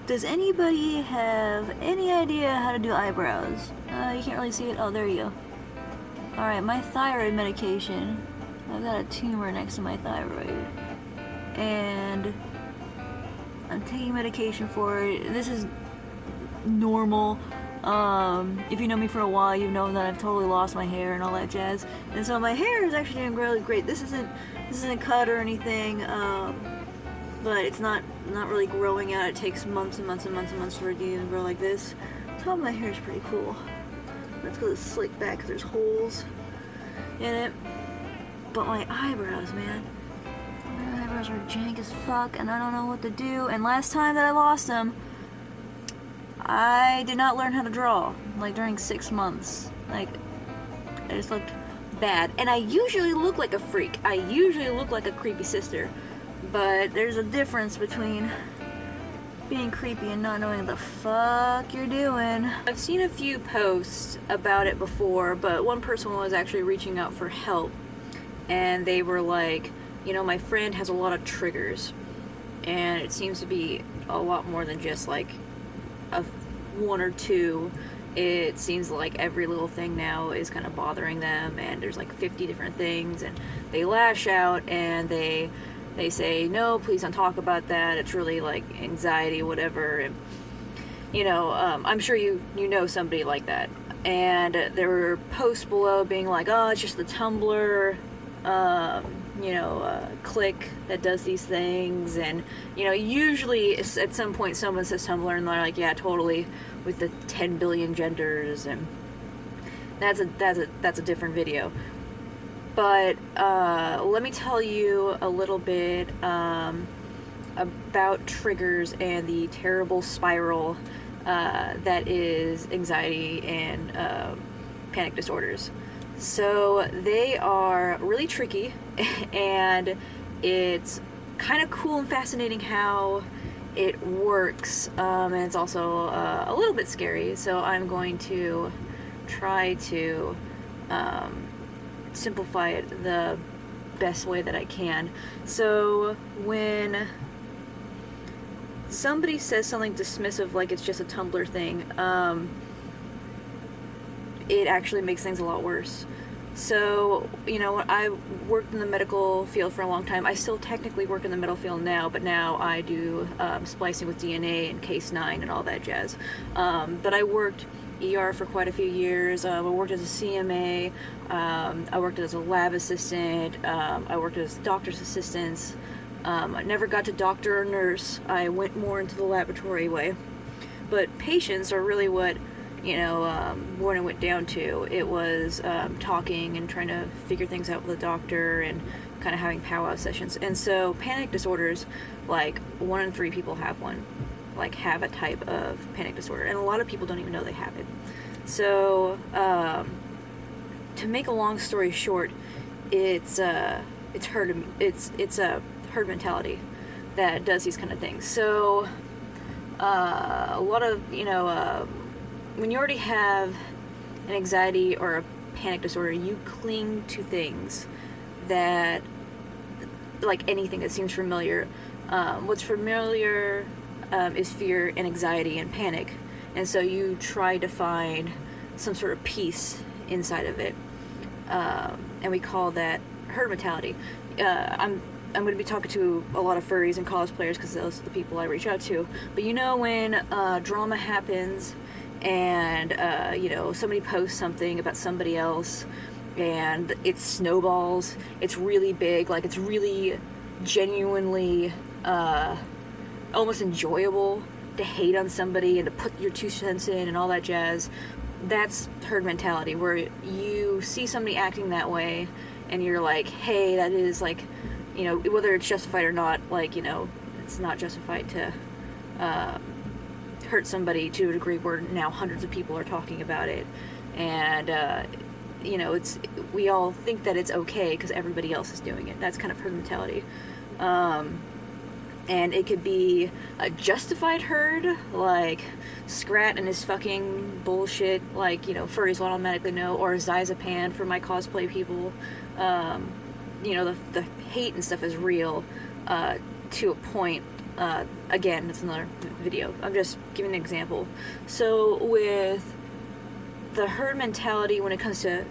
Does anybody have any idea how to do eyebrows? You can't really see it. Oh, there you go. Alright, my thyroid medication. I've got a tumor next to my thyroid. And I'm taking medication for it. This is normal. If you know me for a while, you know that I've totally lost my hair and all that jazz. And so my hair is actually doing really great. This isn't cut or anything. But it's not really growing out. It takes months and months and months and months for it to even grow like this. Top of my hair is pretty cool. That's because it's slicked back because there's holes in it. But my eyebrows, man. My eyebrows are jank as fuck and I don't know what to do. And last time that I lost them, I did not learn how to draw. Like during 6 months. Like, I just looked bad. And I usually look like a freak. I usually look like a creepy sister. But there's a difference between being creepy and not knowing what the fuck you're doing. I've seen a few posts about it before, but one person was actually reaching out for help. And they were like, you know, my friend has a lot of triggers. And it seems to be a lot more than just like one or two. It seems like every little thing now is kind of bothering them, and there's like 50 different things, and they lash out and they say, no, please don't talk about that, it's really like anxiety, whatever. And you know, I'm sure you know somebody like that. And there were posts below being like, oh, it's just the Tumblr clique that does these things. And you know, usually at some point someone says Tumblr and they're like, yeah, totally, with the 10 billion genders, and that's a different video. But let me tell you a little bit about triggers and the terrible spiral that is anxiety and panic disorders. So they are really tricky, and it's kind of cool and fascinating how it works, and it's also a little bit scary. So I'm going to try to simplify it the best way that I can. So when somebody says something dismissive like it's just a Tumblr thing, it actually makes things a lot worse. So, you know, I worked in the medical field for a long time. I still technically work in the medical field now, but now I do splicing with DNA and Case9 and all that jazz. But I worked ER for quite a few years. I worked as a CMA, I worked as a lab assistant, I worked as doctor's assistant. I never got to doctor or nurse. I went more into the laboratory way. But patients are really what, you know, when it went down to. It was talking and trying to figure things out with a doctor and kind of having powwow sessions. And so panic disorders, like 1 in 3 people have one. Like have a type of panic disorder, and a lot of people don't even know they have it. So to make a long story short, it's a herd mentality that does these kind of things. So a lot of, you know, when you already have an anxiety or a panic disorder, you cling to things that, like anything that seems familiar. What's familiar is fear and anxiety and panic, and so you try to find some sort of peace inside of it, and we call that herd mentality. I'm going to be talking to a lot of furries and cosplayers because those are the people I reach out to. But you know, when drama happens and you know, somebody posts something about somebody else and it snowballs, it's really big, like it's really genuinely almost enjoyable to hate on somebody and to put your 2 cents in and all that jazz. That's herd mentality, where you see somebody acting that way and you're like, hey, that is like, you know, whether it's justified or not, like, you know, it's not justified to hurt somebody to a degree where now hundreds of people are talking about it. And you know, we all think that it's okay because everybody else is doing it. That's kind of herd mentality. And it could be a justified herd, like Scrat and his fucking bullshit, like, you know, furries will automatically know, or Zyzapan for my cosplay people. You know, the hate and stuff is real to a point. Again, it's another video. I'm just giving an example. So with the herd mentality when it comes to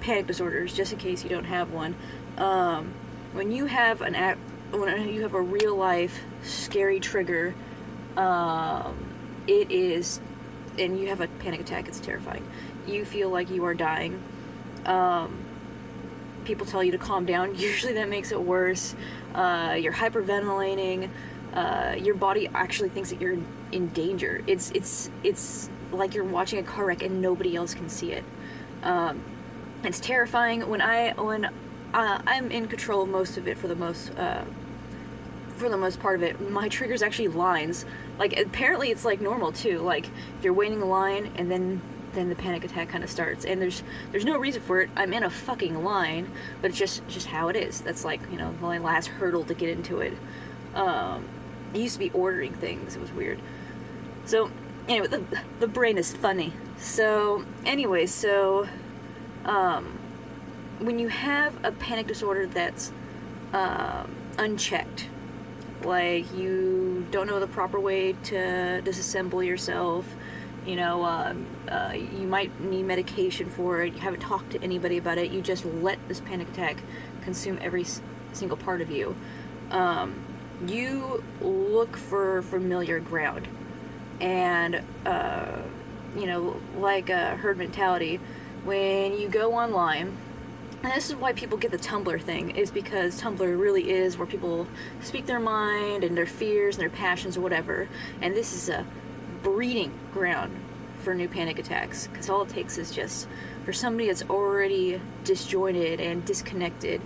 panic disorders, just in case you don't have one, when you have when you have a real life scary trigger, it is, and you have a panic attack, it's terrifying. You feel like you are dying. People tell you to calm down. Usually that makes it worse. You're hyperventilating. Your body actually thinks that you're in danger. It's like you're watching a car wreck and nobody else can see it. It's terrifying. When I'm in control of most of it, for the most part of it, my trigger's actually lines. Like, apparently it's like normal too. Like, if you're waiting in line and then the panic attack kind of starts, and there's no reason for it. I'm in a fucking line, but it's just how it is. That's like, you know, my last hurdle to get into it. I used to be ordering things. It was weird. So anyway, the brain is funny. So anyway, when you have a panic disorder that's unchecked, like you don't know the proper way to disassemble yourself, you know, you might need medication for it, you haven't talked to anybody about it, you just let this panic attack consume every single part of you, you look for familiar ground. And, you know, like herd mentality, when you go online, and this is why people get the Tumblr thing, is because Tumblr really is where people speak their mind and their fears and their passions or whatever, and this is a breeding ground for new panic attacks, because all it takes is just for somebody that's already disjointed and disconnected,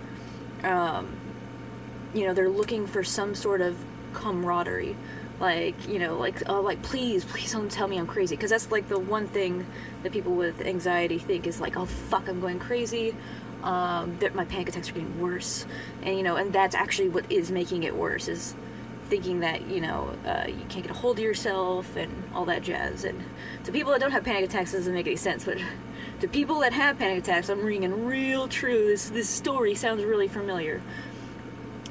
you know, they're looking for some sort of camaraderie, like, you know, like please don't tell me I'm crazy, because that's like the one thing that people with anxiety think is like, oh fuck, I'm going crazy, that my panic attacks are getting worse, and you know, and that's actually what is making it worse, is thinking that, you know, you can't get a hold of yourself and all that jazz. And to people that don't have panic attacks, it doesn't make any sense, but to people that have panic attacks, I'm ringing real true. This story sounds really familiar.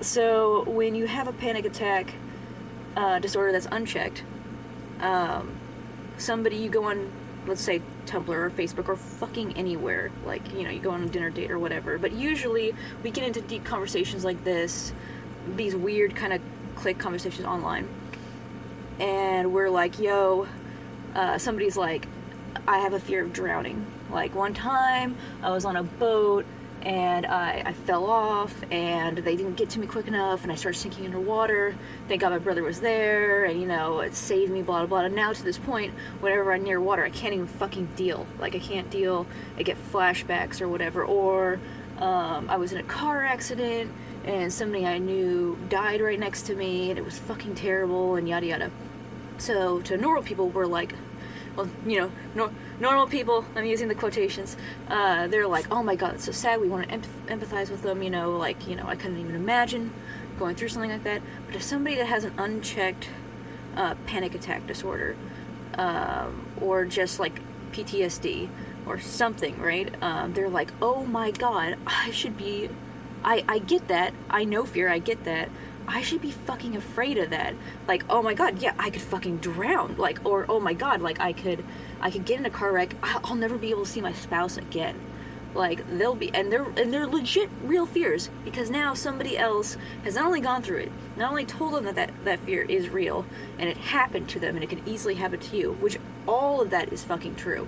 So when you have a panic attack disorder that's unchecked, somebody, you go on, let's say Tumblr or Facebook or fucking anywhere, like, you know, you go on a dinner date or whatever, but usually we get into deep conversations like this, these weird kind of click conversations online, and we're like, yo, somebody's like, I have a fear of drowning. Like, one time I was on a boat and I fell off and they didn't get to me quick enough and I started sinking underwater. Thank God my brother was there and, you know, it saved me, blah, blah, blah. And now to this point, whenever I'm near water, I can't even fucking deal. Like, I can't deal. I get flashbacks or whatever. Or I was in a car accident and somebody I knew died right next to me and it was fucking terrible and yada yada. So to normal people, we're like, well, you know, normal people, I'm using the quotations, they're like, oh my god, it's so sad, we want to empathize with them, you know, like, you know, I couldn't even imagine going through something like that. But if somebody that has an unchecked panic attack disorder, or just like PTSD or something, right, they're like, oh my god, I get that, I know fear, I get that, I should be fucking afraid of that. Like, oh my god, yeah, I could fucking drown. Like, or oh my god, like I could get in a car wreck. I'll never be able to see my spouse again. Like, they'll be, and they're legit real fears, because now somebody else has not only gone through it, not only told them that fear is real and it happened to them and it could easily happen to you, which all of that is fucking true.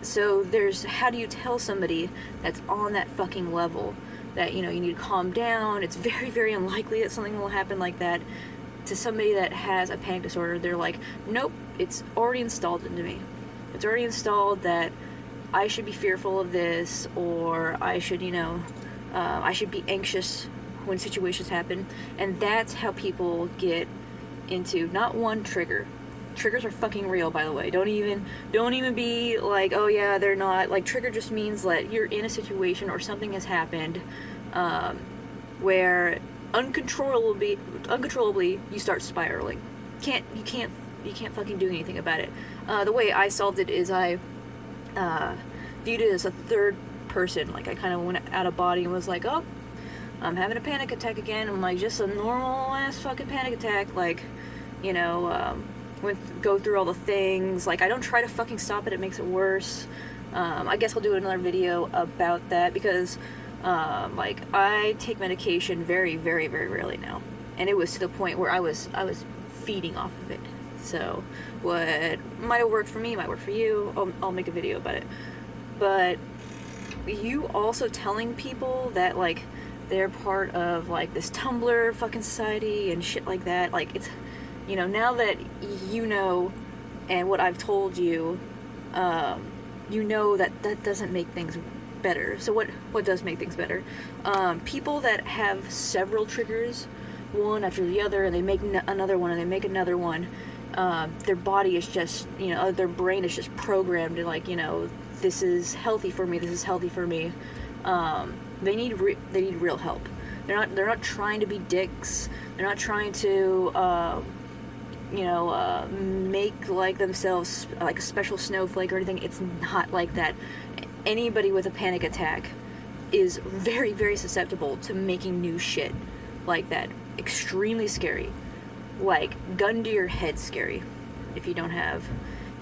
So there's, how do you tell somebody that's on that fucking level that, you know, you need to calm down? It's very, very unlikely that something will happen like that. To somebody that has a panic disorder, they're like, nope, it's already installed into me. It's already installed that I should be fearful of this, or I should, you know, I should be anxious when situations happen. And that's how people get into not one trigger. Triggers are fucking real, by the way. Don't even be like, oh yeah, they're not. Like, trigger just means that you're in a situation or something has happened where uncontrollably you start spiraling. You can't fucking do anything about it. The way I solved it is I viewed it as a third person. Like, I kind of went out of body and was like, oh, I'm having a panic attack again. I'm like, just a normal ass fucking panic attack. Like, you know, go through all the things. Like, I don't try to fucking stop it. It makes it worse. I guess I'll do another video about that because, like, I take medication very, very, very rarely now. And it was to the point where I was feeding off of it. So, what might have worked for me might work for you. I'll make a video about it. But you also telling people that, like, they're part of, like, this Tumblr fucking society and shit like that, like, it's, you know, now that you know, and what I've told you, you know that that doesn't make things better. So what does make things better? People that have several triggers, one after the other, and they make another one, and they make another one, their body is just, you know, their brain is just programmed to, like, you know, this is healthy for me, this is healthy for me. They need real help. They're not trying to be dicks. They're not trying to, you know, make, like, themselves like a special snowflake or anything. It's not like that. Anybody with a panic attack is very, very susceptible to making new shit like that. Extremely scary. Like, gun to your head scary if you don't have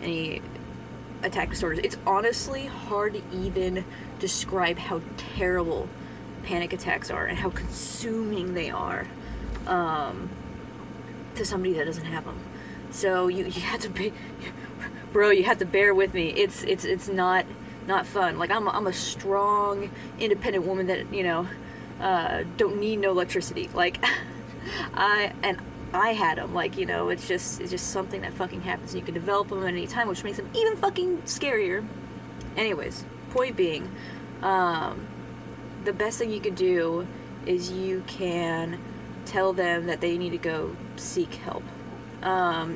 any attack disorders. It's honestly hard to even describe how terrible panic attacks are and how consuming they are to somebody that doesn't have them. So you have to be, bro, you have to bear with me. It's not fun. Like, I'm a strong, independent woman that, you know, don't need no electricity. Like, I had them. Like, you know, it's just something that fucking happens. You can develop them at any time, which makes them even fucking scarier. Anyways, point being, the best thing you could do is you can tell them that they need to go seek help.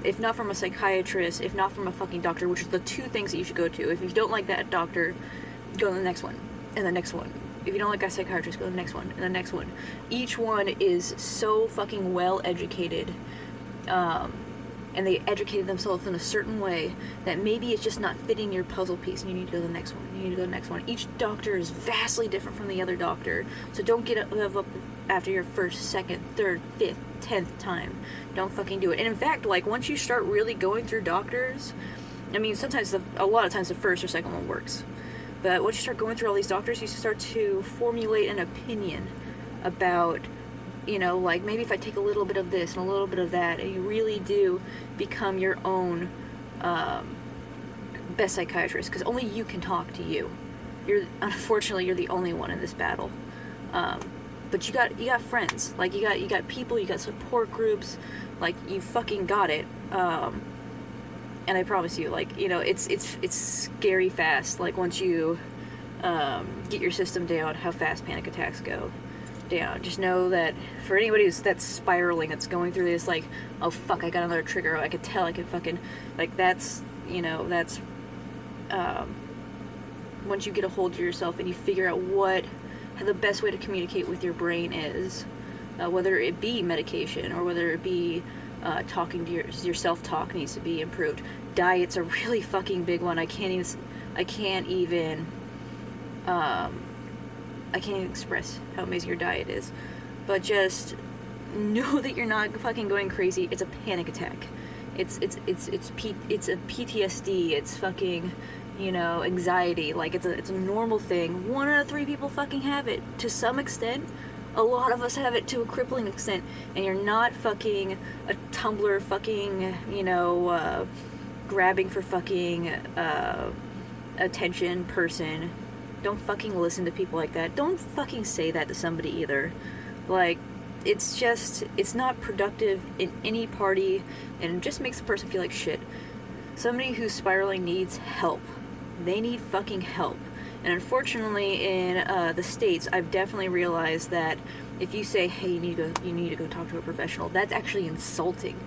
If not from a psychiatrist, if not from a fucking doctor, which is the two things that you should go to. If you don't like that doctor, go to the next one, and the next one. If you don't like a psychiatrist, go to the next one, and the next one. Each one is so fucking well educated, and they educated themselves in a certain way that maybe it's just not fitting your puzzle piece, and you need to go to the next one. You need to go to the next one. Each doctor is vastly different from the other doctor, so don't get up after your first, second, third, fifth, 10th time. Don't fucking do it. And in fact, like, once you start really going through doctors, I mean, sometimes, a lot of times the first or second one works. But once you start going through all these doctors, you start to formulate an opinion about, you know, like, maybe if I take a little bit of this and a little bit of that, and you really do become your own best psychiatrist, because only you can talk to you. Unfortunately, you're the only one in this battle. But you got friends. Like, you got people, you got support groups. Like, you fucking got it. And I promise you, like, you know, it's scary fast. Like, once you get your system down, how fast panic attacks go down. Just know that for anybody that's spiraling, that's going through this, like, oh fuck, I got another trigger. I could tell, I could fucking, like, that's, you know, that's once you get a hold of yourself and you figure out what the best way to communicate with your brain is, whether it be medication or whether it be talking to your self-talk needs to be improved. Diet's a really fucking big one. I can't even express how amazing your diet is. But just know that you're not fucking going crazy. It's a panic attack. It's a PTSD. It's fucking, you know, anxiety. Like, it's a normal thing. 1 out of 3 people fucking have it to some extent. A lot of us have it to a crippling extent, and you're not fucking a Tumblr fucking, you know, grabbing for fucking attention person. Don't fucking listen to people like that. Don't fucking say that to somebody either. Like, it's not productive in any party, and it just makes the person feel like shit. Somebody who's spiraling needs help. They need fucking help. And unfortunately, in the States, I've definitely realized that if you say, hey, you need to go talk to a professional, that's actually insulting.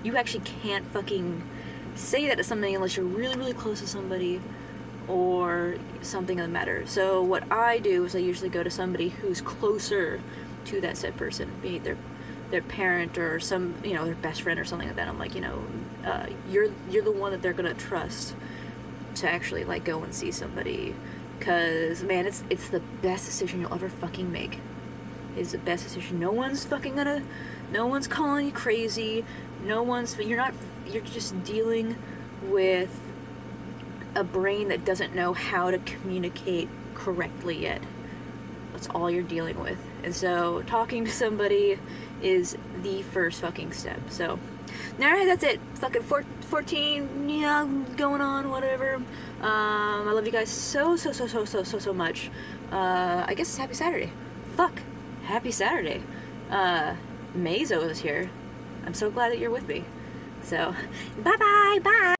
You actually can't fucking say that to somebody unless you're really, really close to somebody or something of the matter. So what I do is I usually go to somebody who's closer to that said person, be it their parent or some, you know, their best friend or something like that. I'm like, you know, you're the one that they're gonna trust to actually, like, go and see somebody. Because, man, it's the best decision you'll ever fucking make. is the best decision. No one's calling you crazy. You're just dealing with a brain that doesn't know how to communicate correctly yet. That's all you're dealing with. And so talking to somebody is the first fucking step. So, alright, that's it. Fucking 14, yeah, going on, whatever. I love you guys so much. I guess it's Happy Saturday. Fuck. Happy Saturday. Mazo is here. I'm so glad that you're with me. So, bye-bye, bye!